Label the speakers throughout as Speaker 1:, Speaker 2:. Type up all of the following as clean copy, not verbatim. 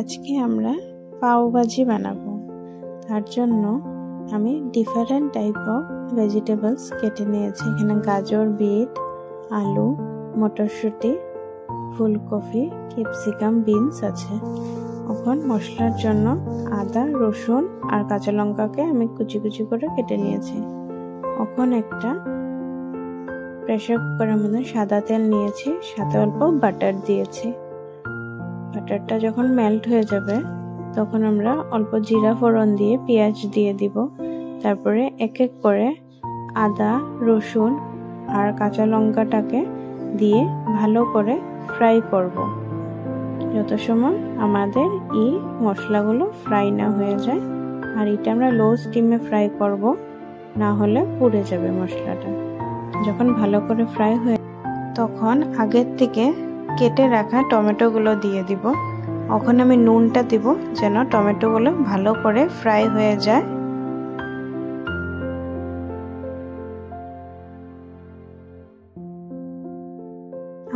Speaker 1: আজকে আমরা পাও ভাজি বানাবো। তার জন্য আমি ডিফারেন্ট টাইপ অফ ভেজিটেবলস কেটে নিয়েছি। এখানে গাজর, বিট, আলু, মটরশুঁটি, ফুলকপি, ক্যাপসিকাম, বিনস আছে। এখন মশলার জন্য আদা, রসুন আর কাঁচা লঙ্কাকে আমি কুচি কুচি করে কেটে নিয়েছি। এখন একটা প্রেসার কুকারের মধ্যে সাদা তেল নিয়েছি, সাথে অল্প বাটার দিয়েছি। বাটারটা যখন মেল্ট হয়ে যাবে তখন আমরা অল্প জিরা ফোড়ন দিয়ে পেঁয়াজ দিয়ে দিব। তারপরে এক এক করে আদা, রসুন আর কাঁচা লঙ্কাটাকে দিয়ে ভালো করে ফ্রাই করব, যত সময় আমাদের এই মশলাগুলো ফ্রাই না হয়ে যায়। আর এটা আমরা লো স্টিমে ফ্রাই করব, না হলে পুড়ে যাবে মশলাটা। যখন ভালো করে ফ্রাই হয়ে তখন আগের থেকে কেটে রাখা টমেটোগুলো দিয়ে দিব। এখন আমি নুনটা দিব যেন টমেটোগুলো ভালো করে ফ্রাই হয়ে যায়।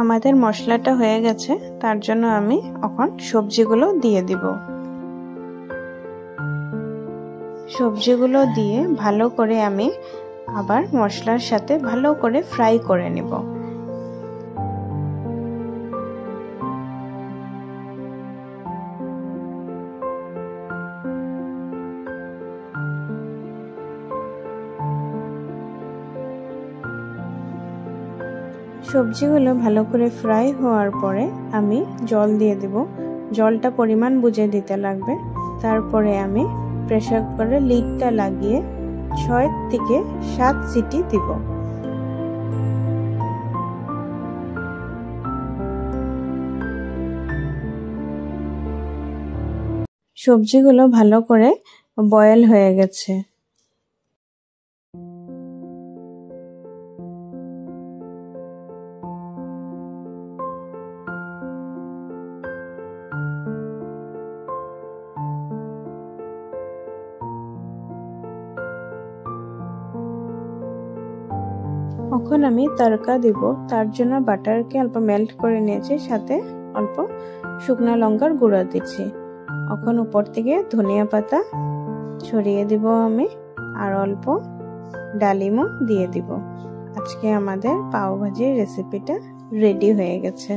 Speaker 1: আমাদের মশলাটা হয়ে গেছে, তার জন্য আমি এখন সবজিগুলো দিয়ে দিব। সবজিগুলো দিয়ে ভালো করে আমি আবার মশলার সাথে ভালো করে ফ্রাই করে নিব। সবজিগুলো ভালো করে ফ্রাই হওয়ার পরে আমি জল দিয়ে দেব। জলটা পরিমাণ বুঝে দিতে লাগবে। তারপরে আমি প্রেসার কুকারের লিডটা লাগিয়ে 6 থেকে 7 সিটি দিব। সবজিগুলো ভালো করে বয়েল হয়ে গেছে। এখন আমি তড়কা দিব। তার জন্য বাটারকে অল্প মেল্ট করে নিয়েছি, সাথে অল্প শুকনো লঙ্কার গুঁড়ো দিচ্ছি। এখন উপর থেকে ধনিয়া পাতা ছড়িয়ে দিব আমি, আর অল্প ডালিমও দিয়ে দিব। আজকে আমাদের পাও ভাজির রেসিপিটা রেডি হয়ে গেছে।